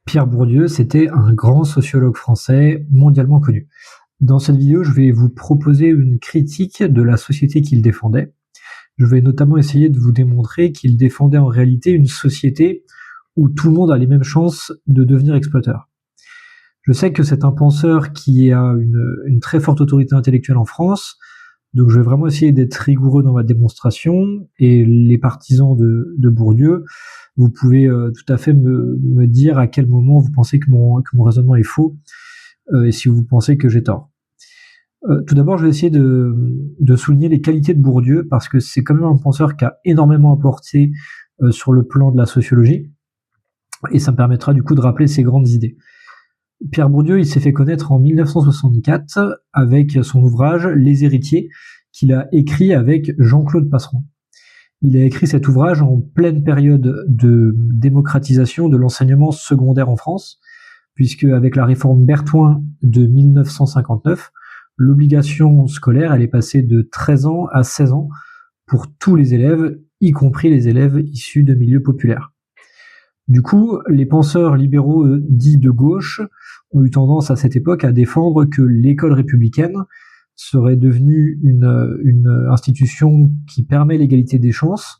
Pierre Bourdieu, c'était un grand sociologue français mondialement connu. Dans cette vidéo, je vais vous proposer une critique de la société qu'il défendait. Je vais notamment essayer de vous démontrer qu'il défendait en réalité une société où tout le monde a les mêmes chances de devenir exploiteur. Je sais que c'est un penseur qui a une très forte autorité intellectuelle en France, donc je vais vraiment essayer d'être rigoureux dans ma démonstration, et les partisans de Bourdieu, vous pouvez tout à fait me dire à quel moment vous pensez que mon raisonnement est faux, et si vous pensez que j'ai tort. Tout d'abord, je vais essayer de souligner les qualités de Bourdieu, parce que c'est quand même un penseur qui a énormément apporté sur le plan de la sociologie, et ça me permettra du coup de rappeler ses grandes idées. Pierre Bourdieu, il s'est fait connaître en 1964 avec son ouvrage Les Héritiers, qu'il a écrit avec Jean-Claude Passeron. Il a écrit cet ouvrage en pleine période de démocratisation de l'enseignement secondaire en France, puisque avec la réforme Berthoin de 1959, l'obligation scolaire, elle est passée de 13 ans à 16 ans pour tous les élèves, y compris les élèves issus de milieux populaires. Du coup, les penseurs libéraux dits de gauche ont eu tendance à cette époque à défendre que l'école républicaine serait devenue une institution qui permet l'égalité des chances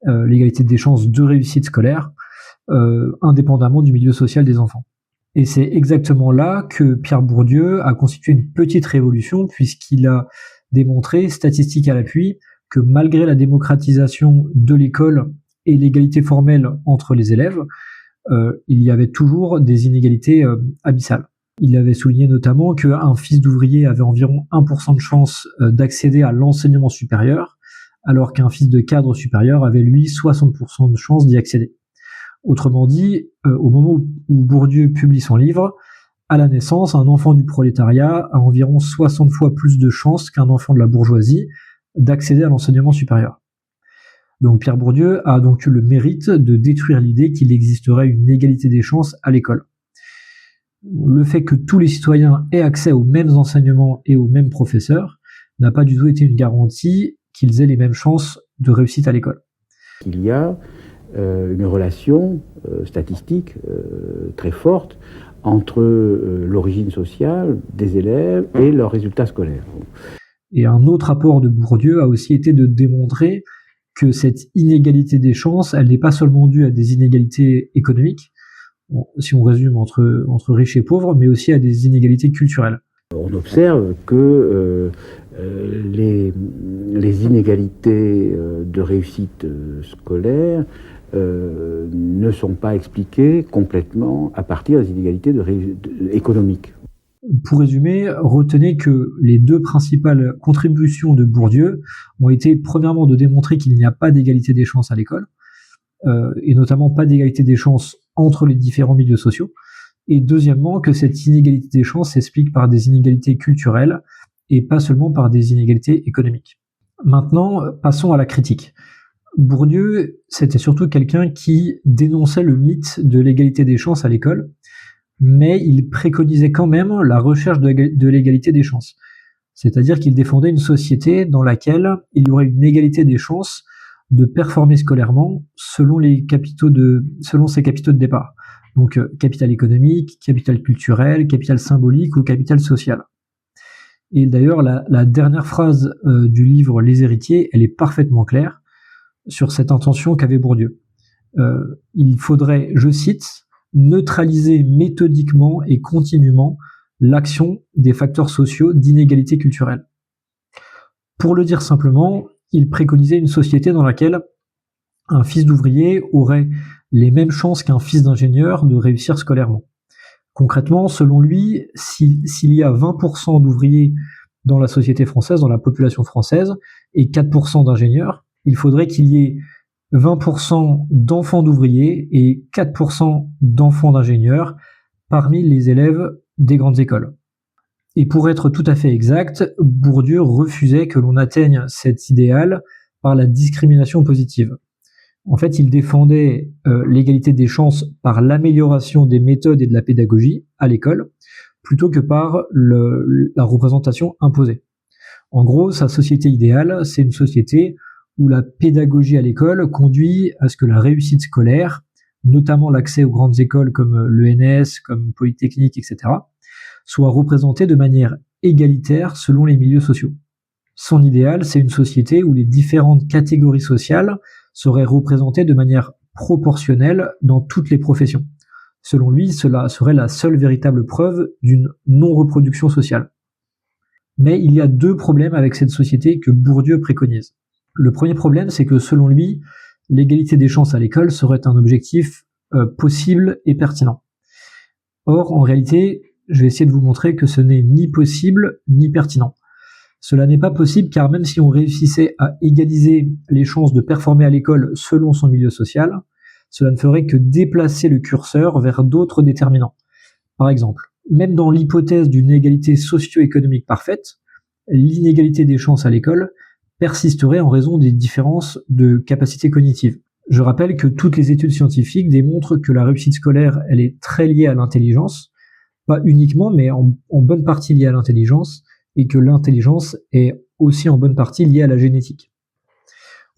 de réussite scolaire, indépendamment du milieu social des enfants. Et c'est exactement là que Pierre Bourdieu a constitué une petite révolution, puisqu'il a démontré, statistiques à l'appui, que malgré la démocratisation de l'école et l'égalité formelle entre les élèves, il y avait toujours des inégalités abyssales. Il avait souligné notamment qu'un fils d'ouvrier avait environ 1% de chance d'accéder à l'enseignement supérieur, alors qu'un fils de cadre supérieur avait lui 60% de chance d'y accéder. Autrement dit, au moment où Bourdieu publie son livre, à la naissance, un enfant du prolétariat a environ 60 fois plus de chances qu'un enfant de la bourgeoisie d'accéder à l'enseignement supérieur. Donc Pierre Bourdieu a donc eu le mérite de détruire l'idée qu'il existerait une égalité des chances à l'école. Le fait que tous les citoyens aient accès aux mêmes enseignements et aux mêmes professeurs n'a pas du tout été une garantie qu'ils aient les mêmes chances de réussite à l'école. Il y a une relation statistique très forte entre l'origine sociale des élèves et leurs résultats scolaires. Et un autre apport de Bourdieu a aussi été de démontrer que cette inégalité des chances, elle n'est pas seulement due à des inégalités économiques, si on résume entre riches et pauvres, mais aussi à des inégalités culturelles. On observe que les inégalités de réussite scolaire ne sont pas expliquées complètement à partir des inégalités économiques. Pour résumer, retenez que les deux principales contributions de Bourdieu ont été premièrement de démontrer qu'il n'y a pas d'égalité des chances à l'école, et notamment pas d'égalité des chances entre les différents milieux sociaux, et deuxièmement que cette inégalité des chances s'explique par des inégalités culturelles et pas seulement par des inégalités économiques. Maintenant, passons à la critique. Bourdieu, c'était surtout quelqu'un qui dénonçait le mythe de l'égalité des chances à l'école, mais il préconisait quand même la recherche de l'égalité des chances. C'est-à-dire qu'il défendait une société dans laquelle il y aurait une égalité des chances de performer scolairement selon ses capitaux de départ. Donc capital économique, capital culturel, capital symbolique ou capital social. Et d'ailleurs, la dernière phrase du livre Les Héritiers, elle est parfaitement claire sur cette intention qu'avait Bourdieu. Il faudrait, je cite, neutraliser méthodiquement et continuellement l'action des facteurs sociaux d'inégalité culturelle. Pour le dire simplement, il préconisait une société dans laquelle un fils d'ouvrier aurait les mêmes chances qu'un fils d'ingénieur de réussir scolairement. Concrètement, selon lui, s'il y a 20% d'ouvriers dans la société française, dans la population française, et 4% d'ingénieurs, il faudrait qu'il y ait 20% d'enfants d'ouvriers et 4% d'enfants d'ingénieurs parmi les élèves des grandes écoles. Et pour être tout à fait exact, Bourdieu refusait que l'on atteigne cet idéal par la discrimination positive. En fait, il défendait l'égalité des chances par l'amélioration des méthodes et de la pédagogie à l'école, plutôt que par la représentation imposée. En gros, sa société idéale, c'est une société où la pédagogie à l'école conduit à ce que la réussite scolaire notamment l'accès aux grandes écoles comme l'ENS, comme Polytechnique, etc., soit représenté de manière égalitaire selon les milieux sociaux. Son idéal, c'est une société où les différentes catégories sociales seraient représentées de manière proportionnelle dans toutes les professions. Selon lui, cela serait la seule véritable preuve d'une non-reproduction sociale. Mais il y a 2 problèmes avec cette société que Bourdieu préconise. Le premier problème, c'est que selon lui, l'égalité des chances à l'école serait un objectif possible et pertinent. Or, en réalité, je vais essayer de vous montrer que ce n'est ni possible ni pertinent. Cela n'est pas possible car même si on réussissait à égaliser les chances de performer à l'école selon son milieu social, cela ne ferait que déplacer le curseur vers d'autres déterminants. Par exemple, même dans l'hypothèse d'une égalité socio-économique parfaite, l'inégalité des chances à l'école persisterait en raison des différences de capacités cognitives. Je rappelle que toutes les études scientifiques démontrent que la réussite scolaire, elle est très liée à l'intelligence, pas uniquement, mais en bonne partie liée à l'intelligence, et que l'intelligence est aussi en bonne partie liée à la génétique.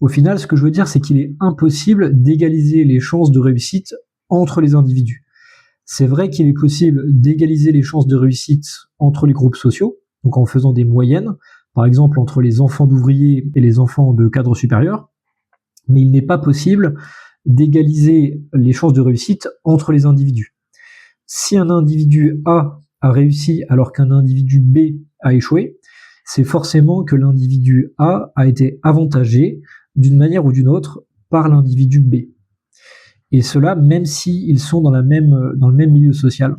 Au final, ce que je veux dire, c'est qu'il est impossible d'égaliser les chances de réussite entre les individus. C'est vrai qu'il est possible d'égaliser les chances de réussite entre les groupes sociaux, donc en faisant des moyennes, par exemple entre les enfants d'ouvriers et les enfants de cadres supérieurs, mais il n'est pas possible d'égaliser les chances de réussite entre les individus. Si un individu A a réussi alors qu'un individu B a échoué, c'est forcément que l'individu A a été avantagé d'une manière ou d'une autre par l'individu B. Et cela même s'ils sont dans le même milieu social,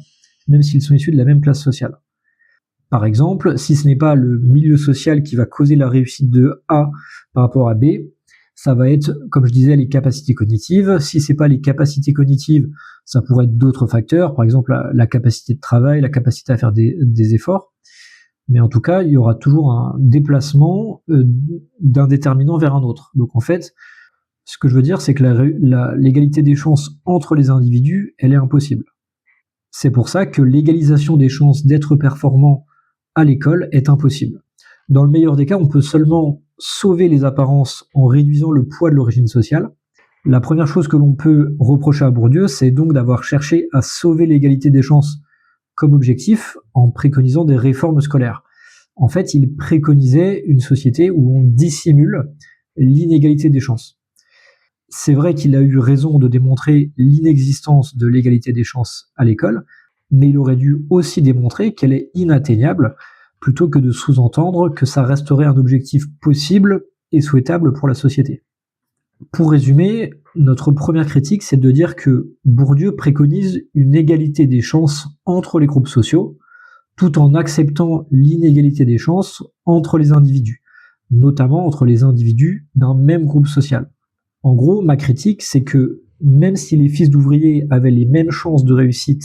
même s'ils sont issus de la même classe sociale. Par exemple, si ce n'est pas le milieu social qui va causer la réussite de A par rapport à B, ça va être, comme je disais, les capacités cognitives. Si c'est pas les capacités cognitives, ça pourrait être d'autres facteurs, par exemple la capacité de travail, la capacité à faire des efforts. Mais en tout cas, il y aura toujours un déplacement d'un déterminant vers un autre. Donc en fait, ce que je veux dire, c'est que l'égalité des chances entre les individus, elle est impossible. C'est pour ça que l'égalisation des chances d'être performant à l'école est impossible. Dans le meilleur des cas, on peut seulement sauver les apparences en réduisant le poids de l'origine sociale. La première chose que l'on peut reprocher à Bourdieu, c'est donc d'avoir cherché à sauver l'égalité des chances comme objectif en préconisant des réformes scolaires. En fait, il préconisait une société où on dissimule l'inégalité des chances. C'est vrai qu'il a eu raison de démontrer l'inexistence de l'égalité des chances à l'école, mais il aurait dû aussi démontrer qu'elle est inatteignable, plutôt que de sous-entendre que ça resterait un objectif possible et souhaitable pour la société. Pour résumer, notre première critique, c'est de dire que Bourdieu préconise une égalité des chances entre les groupes sociaux, tout en acceptant l'inégalité des chances entre les individus, notamment entre les individus d'un même groupe social. En gros, ma critique, c'est que même si les fils d'ouvriers avaient les mêmes chances de réussite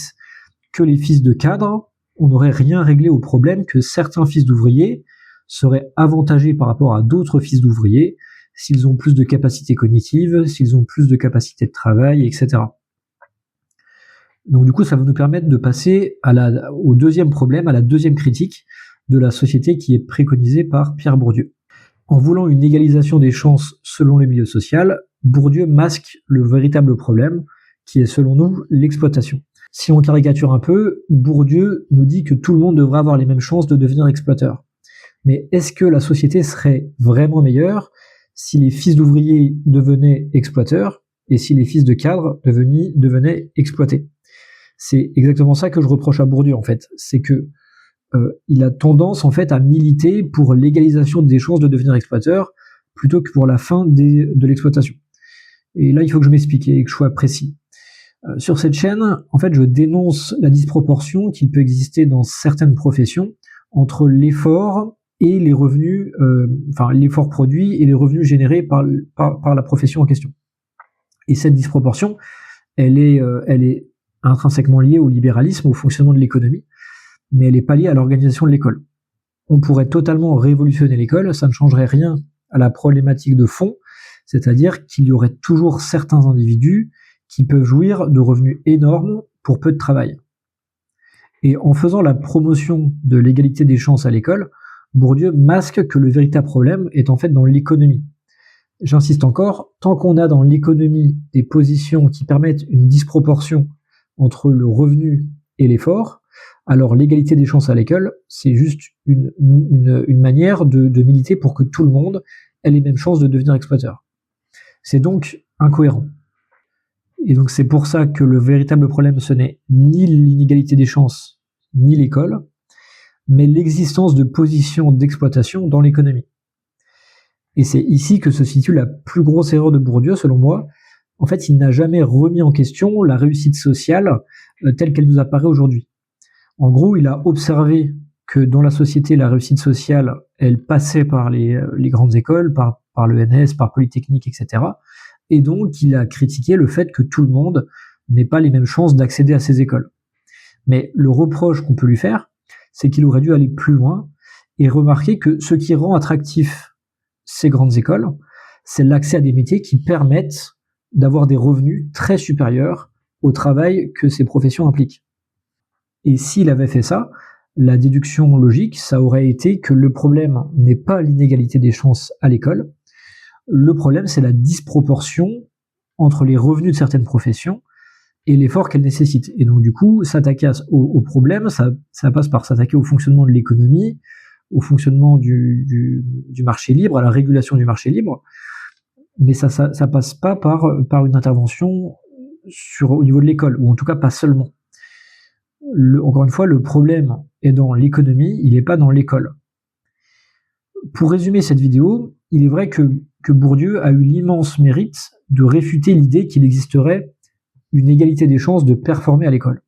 que les fils de cadres, on n'aurait rien réglé au problème que certains fils d'ouvriers seraient avantagés par rapport à d'autres fils d'ouvriers s'ils ont plus de capacités cognitives, s'ils ont plus de capacités de travail, etc. Donc du coup, ça va nous permettre de passer au deuxième problème, à la deuxième critique de la société qui est préconisée par Pierre Bourdieu. En voulant une égalisation des chances selon les milieux sociaux, Bourdieu masque le véritable problème, qui est selon nous l'exploitation. Si on caricature un peu, Bourdieu nous dit que tout le monde devrait avoir les mêmes chances de devenir exploiteur. Mais est-ce que la société serait vraiment meilleure si les fils d'ouvriers devenaient exploiteurs et si les fils de cadres devenaient exploités? C'est exactement ça que je reproche à Bourdieu, en fait. C'est que il a tendance, en fait, à militer pour l'égalisation des chances de devenir exploiteur plutôt que pour la fin de l'exploitation. Et là, il faut que je m'explique et que je sois précis. Sur cette chaîne, en fait, je dénonce la disproportion qu'il peut exister dans certaines professions entre l'effort et les revenus, l'effort produit et les revenus générés par la profession en question. Et cette disproportion, elle est intrinsèquement liée au libéralisme, au fonctionnement de l'économie, mais elle n'est pas liée à l'organisation de l'école. On pourrait totalement révolutionner l'école, ça ne changerait rien à la problématique de fond, c'est-à-dire qu'il y aurait toujours certains individus qui peuvent jouir de revenus énormes pour peu de travail. Et en faisant la promotion de l'égalité des chances à l'école, Bourdieu masque que le véritable problème est en fait dans l'économie. J'insiste encore, tant qu'on a dans l'économie des positions qui permettent une disproportion entre le revenu et l'effort, alors l'égalité des chances à l'école, c'est juste une manière de militer pour que tout le monde ait les mêmes chances de devenir exploiteur. C'est donc incohérent. Et donc c'est pour ça que le véritable problème, ce n'est ni l'inégalité des chances, ni l'école, mais l'existence de positions d'exploitation dans l'économie. Et c'est ici que se situe la plus grosse erreur de Bourdieu, selon moi. En fait, il n'a jamais remis en question la réussite sociale telle qu'elle nous apparaît aujourd'hui. En gros, il a observé que dans la société, la réussite sociale, elle passait par les grandes écoles, par l'ENS, par Polytechnique, etc. Et donc, il a critiqué le fait que tout le monde n'ait pas les mêmes chances d'accéder à ces écoles. Mais le reproche qu'on peut lui faire, c'est qu'il aurait dû aller plus loin et remarquer que ce qui rend attractif ces grandes écoles, c'est l'accès à des métiers qui permettent d'avoir des revenus très supérieurs au travail que ces professions impliquent. Et s'il avait fait ça, la déduction logique, ça aurait été que le problème n'est pas l'inégalité des chances à l'école, le problème c'est la disproportion entre les revenus de certaines professions et l'effort qu'elles nécessitent. Et donc du coup, s'attaquer au problème, ça passe par s'attaquer au fonctionnement de l'économie, au fonctionnement du marché libre, à la régulation du marché libre, mais ça passe pas par une intervention au niveau de l'école, ou en tout cas pas seulement. Encore une fois, le problème est dans l'économie, il n'est pas dans l'école. Pour résumer cette vidéo, il est vrai que Bourdieu a eu l'immense mérite de réfuter l'idée qu'il existerait une égalité des chances de performer à l'école.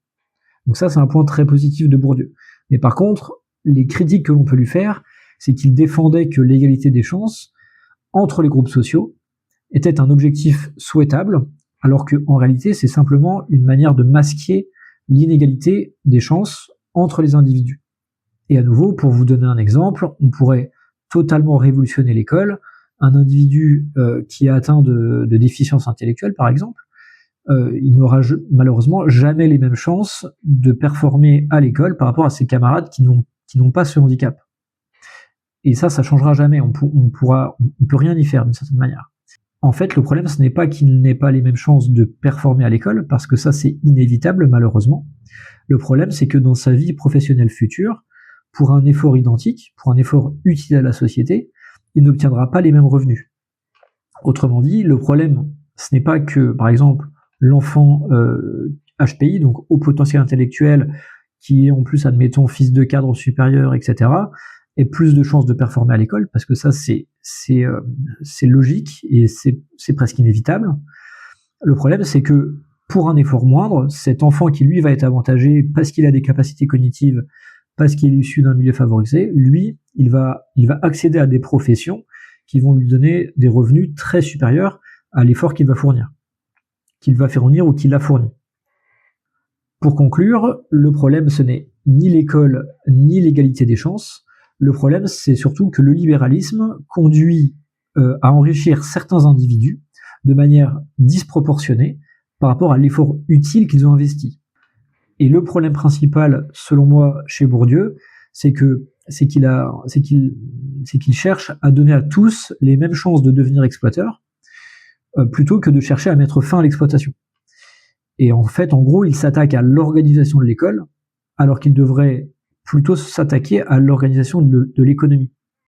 Donc ça, c'est un point très positif de Bourdieu. Mais par contre, les critiques que l'on peut lui faire, c'est qu'il défendait que l'égalité des chances entre les groupes sociaux était un objectif souhaitable, alors qu'en réalité, c'est simplement une manière de masquer l'inégalité des chances entre les individus. Et à nouveau, pour vous donner un exemple, on pourrait totalement révolutionner l'école. Un individu qui est atteint de déficience intellectuelle, par exemple, il n'aura malheureusement jamais les mêmes chances de performer à l'école par rapport à ses camarades qui n'ont pas ce handicap. Et ça changera jamais. On peut rien y faire d'une certaine manière. En fait, le problème, ce n'est pas qu'il n'ait pas les mêmes chances de performer à l'école, parce que ça, c'est inévitable, malheureusement. Le problème, c'est que dans sa vie professionnelle future, pour un effort identique, pour un effort utile à la société, il n'obtiendra pas les mêmes revenus. Autrement dit, le problème, ce n'est pas que, par exemple, l'enfant HPI, donc haut potentiel intellectuel, qui est en plus, admettons, fils de cadre supérieur, etc., ait plus de chances de performer à l'école, parce que ça, c'est logique et c'est presque inévitable. Le problème, c'est que pour un effort moindre, cet enfant qui, lui, va être avantagé parce qu'il a des capacités cognitives, parce qu'il est issu d'un milieu favorisé, lui, il va accéder à des professions qui vont lui donner des revenus très supérieurs à l'effort qu'il va fournir ou qu'il a fourni. Pour conclure, le problème, ce n'est ni l'école, ni l'égalité des chances. Le problème, c'est surtout que le libéralisme conduit à enrichir certains individus de manière disproportionnée par rapport à l'effort utile qu'ils ont investi. Et le problème principal, selon moi, chez Bourdieu, c'est qu'il cherche à donner à tous les mêmes chances de devenir exploiteurs, plutôt que de chercher à mettre fin à l'exploitation. Et en fait, en gros, il s'attaque à l'organisation de l'école, alors qu'il devrait plutôt s'attaquer à l'organisation de l'économie.